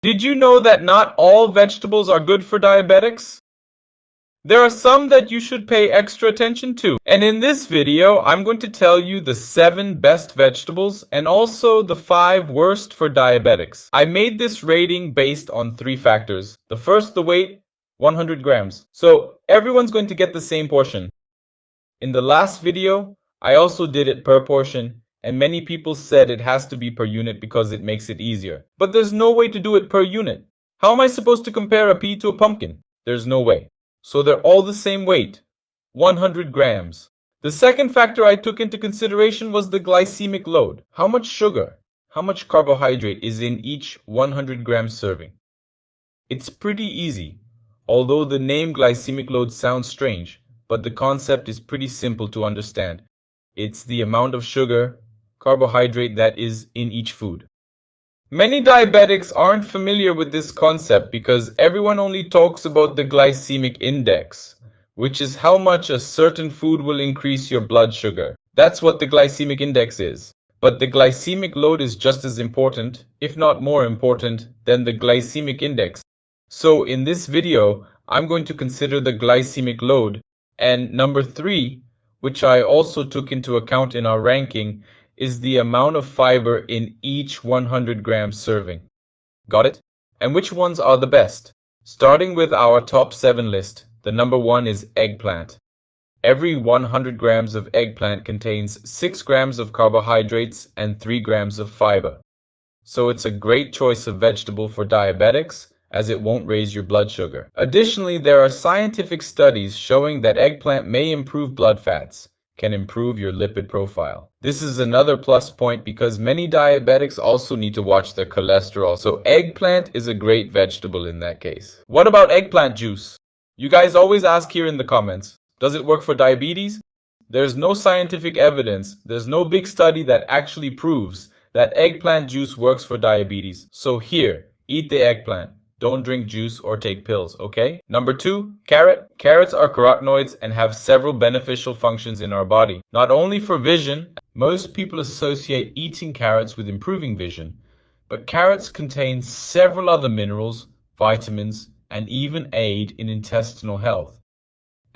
Did you know that not all vegetables are good for diabetics? There are some that you should pay extra attention to. And in this video, I'm going to tell you the 7 best vegetables and also the 5 worst for diabetics. I made this rating based on 3 factors. The first, the weight, 100 grams. So everyone's going to get the same portion. In the last video, I also did it per portion, and many people said it has to be per unit because it makes it easier. But there's no way to do it per unit. How am I supposed to compare a pea to a pumpkin? There's no way. So they're all the same weight, 100 grams. The second factor I took into consideration was the glycemic load. How much sugar, how much carbohydrate is in each 100 gram serving? It's pretty easy, although the name glycemic load sounds strange, but the concept is pretty simple to understand. It's the amount of sugar, carbohydrate that is in each food. Many diabetics aren't familiar with this concept because everyone only talks about the glycemic index, which is how much a certain food will increase your blood sugar. That's what the glycemic index is. But the glycemic load is just as important, if not more important, than the glycemic index. So in this video, I'm going to consider the glycemic load. And number 3, which I also took into account in our ranking, is the amount of fiber in each 100 gram serving. Got it? And which ones are the best? Starting with our top 7 list, the number 1 is eggplant. Every 100 grams of eggplant contains 6 grams of carbohydrates and 3 grams of fiber. So it's a great choice of vegetable for diabetics, as it won't raise your blood sugar. Additionally, there are scientific studies showing that eggplant may improve blood fats, can improve your lipid profile. This is another plus point because many diabetics also need to watch their cholesterol, so eggplant is a great vegetable in that case. What about eggplant juice? You guys always ask here in the comments, does it work for diabetes? There's no scientific evidence, there's no big study that actually proves that eggplant juice works for diabetes. So here, eat the eggplant. Don't drink juice or take pills, okay? Number 2, carrot. Carrots are carotenoids and have several beneficial functions in our body. Not only for vision, most people associate eating carrots with improving vision, but carrots contain several other minerals, vitamins, and even aid in intestinal health.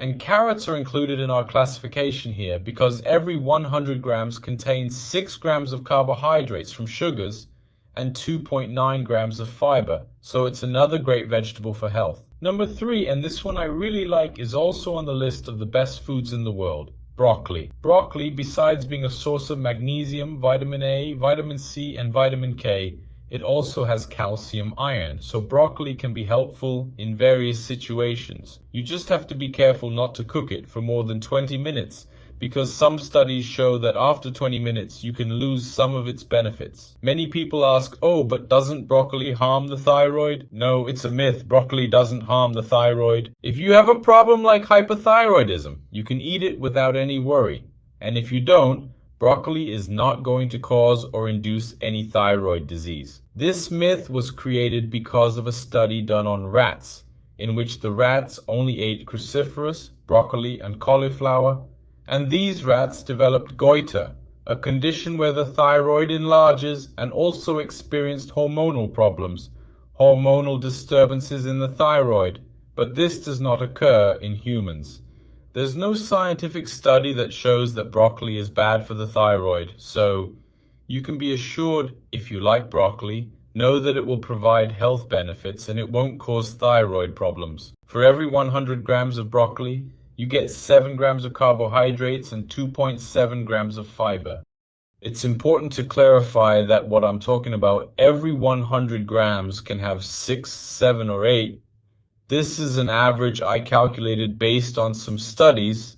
And carrots are included in our classification here because every 100 grams contains 6 grams of carbohydrates from sugars and 2.9 grams of fiber, so it's another great vegetable for health. Number 3, and this one I really like, is also on the list of the best foods in the world, broccoli. Broccoli, besides being a source of magnesium, vitamin A, vitamin C, and vitamin K, it also has calcium iron, so broccoli can be helpful in various situations. You just have to be careful not to cook it for more than 20 minutes, because some studies show that after 20 minutes you can lose some of its benefits. Many people ask, oh, but doesn't broccoli harm the thyroid? No, it's a myth. Broccoli doesn't harm the thyroid. If you have a problem like hypothyroidism, you can eat it without any worry. And if you don't, broccoli is not going to cause or induce any thyroid disease. This myth was created because of a study done on rats, in which the rats only ate cruciferous, broccoli, and cauliflower, and these rats developed goiter, a condition where the thyroid enlarges and also experienced hormonal problems, hormonal disturbances in the thyroid, but this does not occur in humans. There's no scientific study that shows that broccoli is bad for the thyroid, so you can be assured if you like broccoli, know that it will provide health benefits and it won't cause thyroid problems. For every 100 grams of broccoli, you get 7 grams of carbohydrates and 2.7 grams of fiber. It's important to clarify that what I'm talking about, every 100 grams can have 6, 7, or 8. This is an average I calculated based on some studies.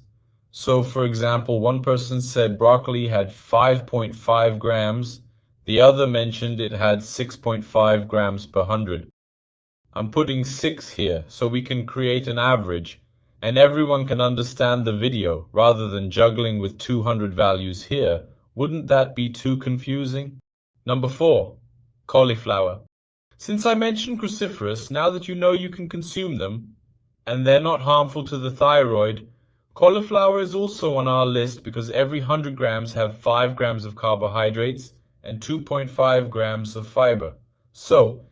So for example, one person said broccoli had 5.5 grams, the other mentioned it had 6.5 grams per 100. I'm putting 6 here so we can create an average, and everyone can understand the video rather than juggling with 200 values here. Wouldn't that be too confusing? Number 4, cauliflower. Since I mentioned cruciferous, now that you know you can consume them, and they're not harmful to the thyroid, cauliflower is also on our list because every 100 grams have 5 grams of carbohydrates and 2.5 grams of fiber. So,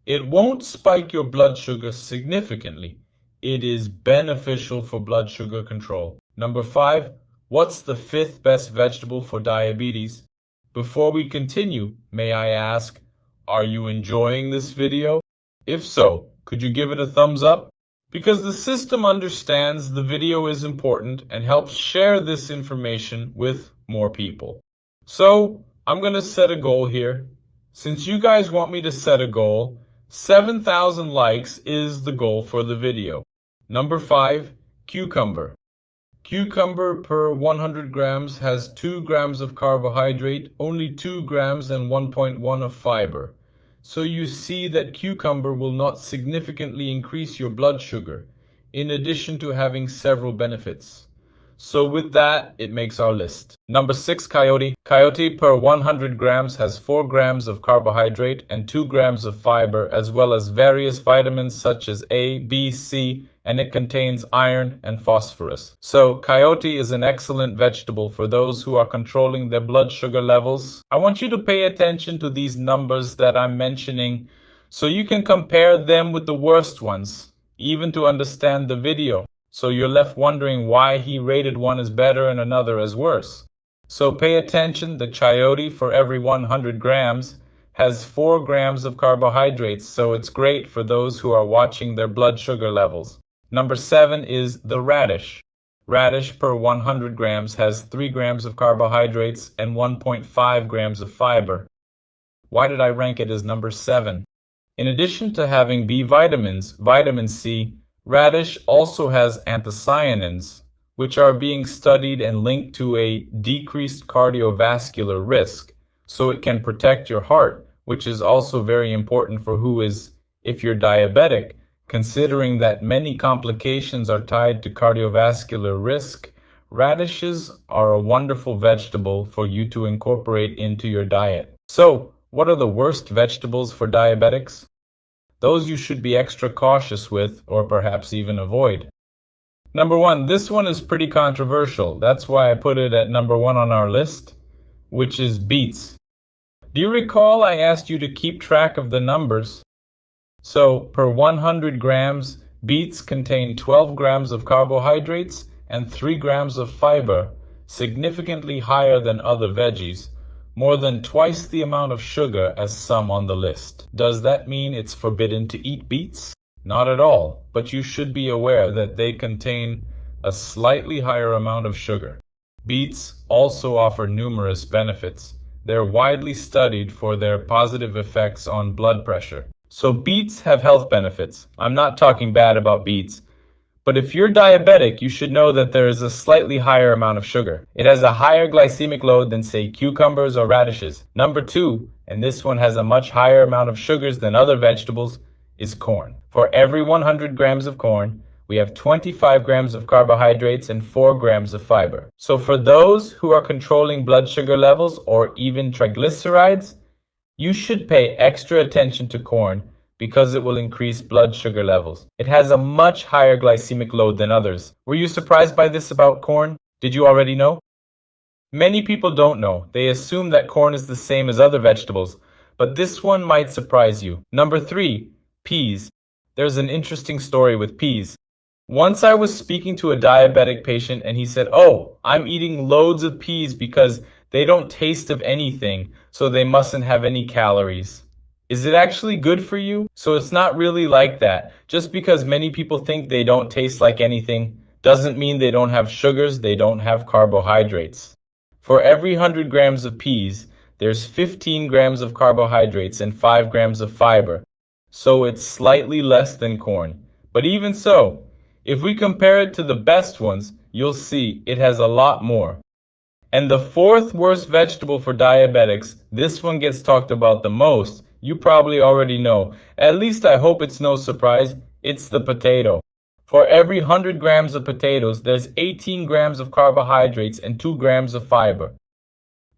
It won't spike your blood sugar significantly. It is beneficial for blood sugar control. Number 5, what's the 5th best vegetable for diabetes? Before we continue, may I ask, are you enjoying this video? If so, could you give it a thumbs up? Because the system understands the video is important and helps share this information with more people. So, I'm going to set a goal here. Since you guys want me to set a goal, 7,000 likes is the goal for the video. Number 5, cucumber. Cucumber per 100 grams has 2 grams of carbohydrate, only 2 grams and 1.1 of fiber. So you see that cucumber will not significantly increase your blood sugar, in addition to having several benefits. So with that, it makes our list. Number 6, coyote. Coyote per 100 grams has 4 grams of carbohydrate and 2 grams of fiber, as well as various vitamins such as A, B, C, and it contains iron and phosphorus. So coyote is an excellent vegetable for those who are controlling their blood sugar levels. I want you to pay attention to these numbers that I'm mentioning so you can compare them with the worst ones, even to understand the video. So you're left wondering why he rated one as better and another as worse. So pay attention, the coyote for every 100 grams has 4 grams of carbohydrates, so it's great for those who are watching their blood sugar levels. Number 7 is the radish. Radish per 100 grams has 3 grams of carbohydrates and 1.5 grams of fiber. Why did I rank it as number 7? In addition to having B vitamins, vitamin C, radish also has anthocyanins, which are being studied and linked to a decreased cardiovascular risk, so it can protect your heart, which is also very important for if you're diabetic, considering that many complications are tied to cardiovascular risk. Radishes are a wonderful vegetable for you to incorporate into your diet. So, what are the worst vegetables for diabetics? Those you should be extra cautious with, or perhaps even avoid. Number 1, this one is pretty controversial. That's why I put it at number 1 on our list, which is beets. Do you recall I asked you to keep track of the numbers? So, per 100 grams, beets contain 12 grams of carbohydrates and 3 grams of fiber, significantly higher than other veggies, more than twice the amount of sugar as some on the list. Does that mean it's forbidden to eat beets? Not at all, but you should be aware that they contain a slightly higher amount of sugar. Beets also offer numerous benefits. They're widely studied for their positive effects on blood pressure. So beets have health benefits. I'm not talking bad about beets. But if you're diabetic, you should know that there is a slightly higher amount of sugar. It has a higher glycemic load than, say, cucumbers or radishes. Number 2, and this one has a much higher amount of sugars than other vegetables, is corn. For every 100 grams of corn, we have 25 grams of carbohydrates and 4 grams of fiber. So for those who are controlling blood sugar levels or even triglycerides, you should pay extra attention to corn because it will increase blood sugar levels. It has a much higher glycemic load than others. Were you surprised by this about corn? Did you already know? Many people don't know. They assume that corn is the same as other vegetables, but this one might surprise you. Number 3, peas. There's an interesting story with peas. Once I was speaking to a diabetic patient and he said, "Oh, I'm eating loads of peas because they don't taste of anything, so they mustn't have any calories." Is it actually good for you? So it's not really like that. Just because many people think they don't taste like anything doesn't mean they don't have sugars, they don't have carbohydrates. For every 100 grams of peas, there's 15 grams of carbohydrates and 5 grams of fiber. So it's slightly less than corn. But even so, if we compare it to the best ones, you'll see it has a lot more. And the 4th worst vegetable for diabetics, this one gets talked about the most. You probably already know. At least I hope it's no surprise. It's the potato. For every 100 grams of potatoes, there's 18 grams of carbohydrates and 2 grams of fiber.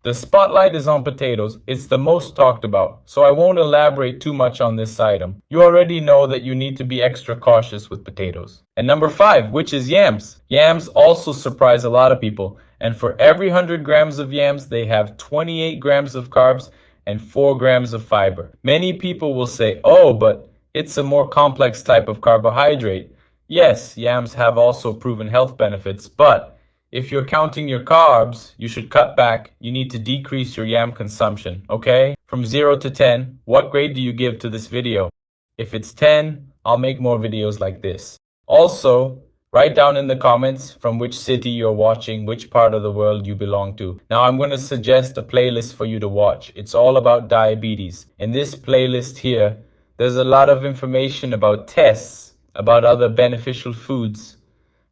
The spotlight is on potatoes. It's the most talked about, so I won't elaborate too much on this item. You already know that you need to be extra cautious with potatoes. And number 5, which is yams. Yams also surprise a lot of people. And for every 100 grams of yams, they have 28 grams of carbs and 4 grams of fiber. Many people will say, oh, but it's a more complex type of carbohydrate. Yes, yams have also proven health benefits, but if you're counting your carbs, you should cut back. You need to decrease your yam consumption, okay? From 0 to 10, what grade do you give to this video? If it's 10, I'll make more videos like this. Also, write down in the comments from which city you're watching, which part of the world you belong to. Now I'm going to suggest a playlist for you to watch. It's all about diabetes. In this playlist here, there's a lot of information about tests, about other beneficial foods,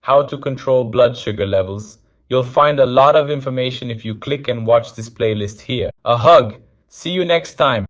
how to control blood sugar levels. You'll find a lot of information if you click and watch this playlist here. A hug. See you next time.